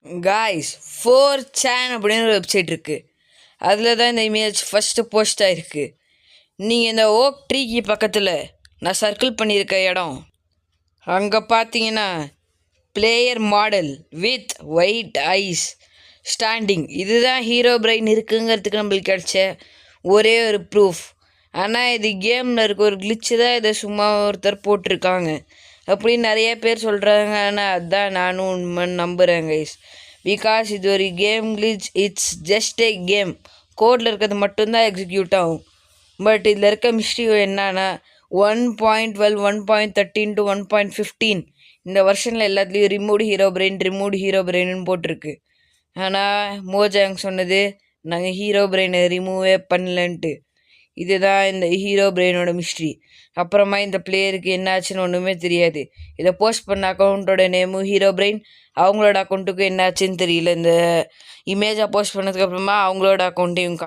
Guys 4chan அப்படின்னு ஒரு website இருக்குது. அதில் தான் இந்த இமேஜ் ஃபஸ்ட்டு போஸ்ட் ஆகிருக்கு. நீங்கள் இந்த ஓக் ட்ரீக்கு பக்கத்தில் நான் சர்க்கிள் பண்ணியிருக்க இடம் அங்கே பார்த்தீங்கன்னா player model with white eyes standing, இதுதான் ஹீரோ பிரெயின் இருக்குங்கிறதுக்கு நம்மளுக்கு கிடச்ச ஒரே ஒரு ப்ரூஃப். ஆனால் இது கேமில் இருக்க ஒரு கிளிச்சு தான் இதை சும்மா ஒருத்தர் போட்டிருக்காங்க அப்படின்னு நிறைய பேர் சொல்கிறாங்க. ஆனால் அதுதான் நானும் உண்மைன்னு நம்புகிறேன் கைஸ். பிகாஸ் இது ஒரு game glitch, it's just a game. கோடில் இருக்கிறது மட்டும்தான் எக்ஸிக்யூட் ஆகும். பட் இதில் இருக்க மிஸ்ட்ரி என்னன்னா 1.12 1.13 to 1.15 இந்த வருஷனில் எல்லாத்துலேயும் ரிமூவ்டு ஹீரோ பிரெயின்னு போட்டிருக்கு. ஆனால் மோஜாங் சொன்னது நாங்கள் ஹீரோ பிரெயினை ரிமூவே பண்ணலன்ட்டு. இதுதான் இந்த ஹீரோ பிரெயினோட மிஸ்ட்ரி. அப்புறமா இந்த பிளேயருக்கு என்னாச்சுன்னு ஒன்றுமே தெரியாது. இதை போஸ்ட் பண்ண அக்கௌண்ட்டோட நேமும் ஹீரோ பிரெயின், அவங்களோட அக்கௌண்ட்டுக்கும் என்னாச்சுன்னு தெரியல. இந்த இமேஜை போஸ்ட் பண்ணதுக்கப்புறமா அவங்களோட அக்கௌண்ட்டையும்